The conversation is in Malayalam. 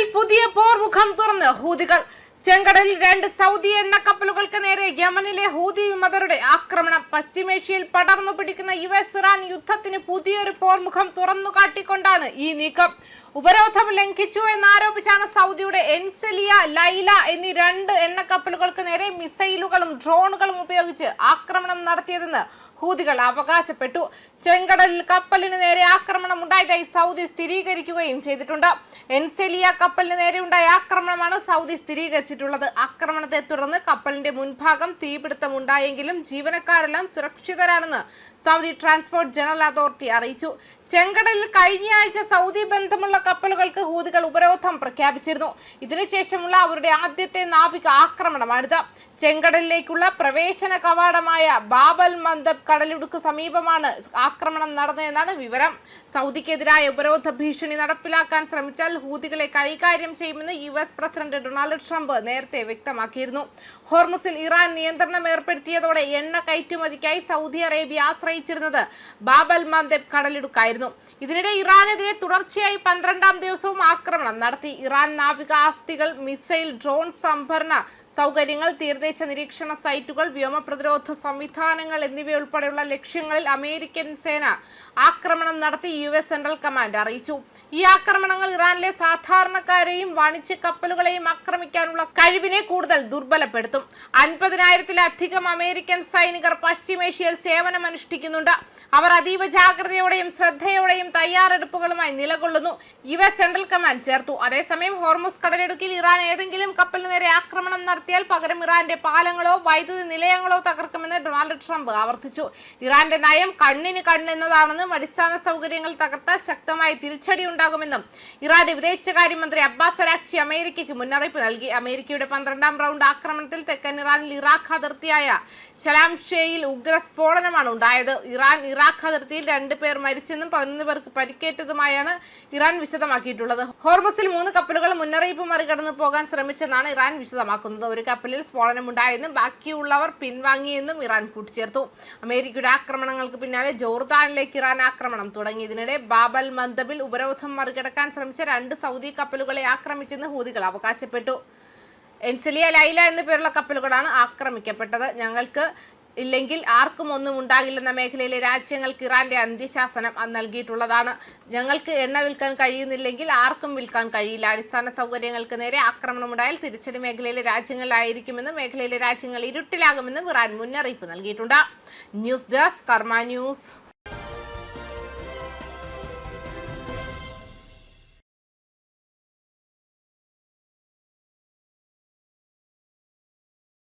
ചെങ്കടലിൽ പുതിയ പോർമുഖം തുറന്ന് ഹൂതികൾ. ചെങ്കടലിൽ 2 സൗദി എണ്ണ കപ്പലുകൾക്ക് നേരെ യമനിലെ ഹൂതി വിമതരുടെ ആക്രമണം. പശ്ചിമേഷ്യയിൽ പടർന്നു പിടിക്കുന്ന US-ഇറാൻ യുദ്ധത്തിന് പുതിയൊരു പോർമുഖം തുറന്നു കാട്ടിക്കൊണ്ടാണ് ഈ നീക്കം. ഉപരോധം ലംഘിച്ചു എന്നാരോപിച്ചാണ് സൗദിയുടെ എൻസെലിയ, ലൈല എന്നീ 2 എണ്ണക്കപ്പലുകൾക്ക് നേരെ മിസൈലുകളും ഡ്രോണുകളും ഉപയോഗിച്ച് ആക്രമണം നടത്തിയതെന്ന് ഹൂതികൾ അവകാശപ്പെട്ടു. ചെങ്കടലിൽ കപ്പലിന് നേരെ ആക്രമണം ഉണ്ടായതായി സൗദി സ്ഥിരീകരിക്കുകയും ചെയ്തിട്ടുണ്ട്. എൻസെലിയ കപ്പലിന് നേരെ ഉണ്ടായ ആക്രമണമാണ് സൗദി സ്ഥിരീകരിച്ചിട്ടുള്ളത്. ആക്രമണത്തെ തുടർന്ന് കപ്പലിന്റെ മുൻഭാഗം തീപിടുത്തമുണ്ടായെങ്കിലും ജീവനക്കാരെല്ലാം സുരക്ഷിതരാണെന്ന് സൗദി ട്രാൻസ്പോർട്ട് ജനറൽ അതോറിറ്റി അറിയിച്ചു. ചെങ്കടലിൽ കഴിഞ്ഞയാഴ്ച സൗദി ബന്ധമുള്ള കപ്പലുകൾക്ക് ഹൂതികൾ ഉപരോധം പ്രഖ്യാപിച്ചിരുന്നു. ഇതിനുശേഷമുള്ള അവരുടെ ആദ്യത്തെ നാവിക ആക്രമണമാണിത്. ചെങ്കടലിലേക്കുള്ള പ്രവേശന കവാടമായ ബാബൽ മന്ദബ് കടലിടുക്ക് സമീപമാണ് ആക്രമണം നടന്നതെന്നാണ് വിവരം. സൗദിക്കെതിരായ ഉപരോധ ഭീഷണി നടപ്പിലാക്കാൻ ശ്രമിച്ചാൽ ഹൂതികളെ കൈകാര്യം ചെയ്യുമെന്ന് US പ്രസിഡന്റ് ഡൊണാൾഡ് ട്രംപ് നേരത്തെ വ്യക്തമാക്കിയിരുന്നു. ഹോർമുസിൽ ഇറാൻ നിയന്ത്രണം ഏർപ്പെടുത്തിയതോടെ എണ്ണ കയറ്റുമതിക്കായി സൗദി അറേബ്യ ആശ്രയിച്ചിരുന്നത് ബാബൽ മന്ദബ് കടലിടുക്കായിരുന്നു. ഇതിനിടെ ഇറാനെതിരെ തുടർച്ചയായി 12ാം ദിവസവും ആക്രമണം നടത്തി. ഇറാൻ നാവിക ആസ്തികൾ, മിസൈൽ, ഡ്രോൺ സംഭരണ സൗകര്യങ്ങൾ, തീരദേശ നിരീക്ഷണ സൈറ്റുകൾ, വ്യോമ പ്രതിരോധ സംവിധാനങ്ങൾ എന്നിവയുൾപ്പെടെയുള്ള ലക്ഷ്യങ്ങളിൽ അമേരിക്കൻ സേന ആക്രമണം നടത്തി US സെൻട്രൽ കമാൻഡ് അറിയിച്ചു. ഈ ആക്രമണങ്ങൾ ഇറാനിലെ സാധാരണക്കാരെയും വാണിജ്യ കപ്പലുകളെയും ആക്രമിക്കാനുള്ള കഴിവിനെ കൂടുതൽ ദുർബലപ്പെടുത്തും. 50,000-ലധികം അമേരിക്കൻ സൈനികർ പശ്ചിമേഷ്യയിൽ സേവനമനുഷ്ഠിക്കുന്നുണ്ട്. അവർ അതീവ ജാഗ്രതയോടെയും ശ്രദ്ധയോടെയും തയ്യാറെടുപ്പുകളുമായി നിലകൊള്ളുന്നു, US സെൻട്രൽ കമാൻഡ് ചേർത്തു. അതേസമയം ഹോർമുസ് കടലിടുക്കിൽ ഇറാൻ ഏതെങ്കിലും കപ്പലിന് നേരെ ആക്രമണം നടത്തിയാൽ പകരം ഇറാന്റെ പാലങ്ങളോ വൈദ്യുതി നിലയങ്ങളോ തകർക്കുമെന്ന് ഡൊണാൾഡ് ട്രംപ് ആവർത്തിച്ചു. ഇറാന്റെ നയം കണ്ണിന് കണ്ണെന്നതാണെന്നും അടിസ്ഥാന സൗകര്യങ്ങൾ തകർത്താൽ ശക്തമായ തിരിച്ചടി ഉണ്ടാകുമെന്നും ഇറാന്റെ വിദേശകാര്യമന്ത്രി അബ്ബാസ് അരാക്ചി അമേരിക്കയ്ക്ക് മുന്നറിയിപ്പ് നൽകി. അമേരിക്കയുടെ 12ാം റൗണ്ട് ആക്രമണത്തിൽ തെക്കൻ ഇറാനിൽ ഇറാഖ് അതിർത്തിയായ ശലാംഷേയിൽ ഉഗ്രസ്ഫോടനമാണ് ഉണ്ടായത്. ഇറാഖ് അതിർത്തിയിൽ 2 പേർ മരിച്ചെന്നും 11 പേർക്ക് പരിക്കേറ്റതുമായാണ് ഇറാൻ വിശദമാക്കിയിട്ടുള്ളത്. ഹോർമുസിൽ 3 കപ്പലുകൾ മുന്നറിയിപ്പ് മറികടന്നു പോകാൻ ശ്രമിച്ചെന്നാണ് ഇറാൻ വിശദമാക്കുന്നത്. ഒരു കപ്പലിൽ സ്ഫോടനമുണ്ടായെന്നും ബാക്കിയുള്ളവർ പിൻവാങ്ങിയെന്നും ഇറാൻ കൂട്ടിച്ചേർത്തു. അമേരിക്കയുടെ ആക്രമണങ്ങൾക്ക് പിന്നാലെ ജോർദാനിലേക്ക് ഇറാൻ ആക്രമണം തുടങ്ങി. ഇതിനിടെ ബാബൽ മന്ദബിൽ ഉപരോധം മറികടക്കാൻ ശ്രമിച്ച 2 സൗദി കപ്പലുകളെ ആക്രമിച്ചെന്ന് ഹൂതികൾ അവകാശപ്പെട്ടു. എൻസെലിയ, ലൈല എന്നു പേരുള്ള കപ്പലുകളാണ് ആക്രമിക്കപ്പെട്ടത്. ഞങ്ങൾക്ക് ഇല്ലെങ്കിൽ ആർക്കും ഒന്നും ഉണ്ടാകില്ലെന്ന മേഖലയിലെ രാജ്യങ്ങൾക്ക് ഇറാന്റെ അന്ത്യശാസനം നൽകിയിട്ടുള്ളതാണ്. ഞങ്ങൾക്ക് എണ്ണ വിൽക്കാൻ കഴിയുന്നില്ലെങ്കിൽ ആർക്കും വിൽക്കാൻ കഴിയില്ല. അടിസ്ഥാന സൗകര്യങ്ങൾക്ക് നേരെ ആക്രമണമുണ്ടായാൽ തിരിച്ചടി മേഖലയിലെ രാജ്യങ്ങളിലായിരിക്കുമെന്നും മേഖലയിലെ രാജ്യങ്ങൾ ഇരുട്ടിലാകുമെന്നും ഇറാൻ മുന്നറിയിപ്പ് നൽകിയിട്ടുണ്ട്. ന്യൂസ് ഡെസ്ക് കർമ്മ ന്യൂസ്.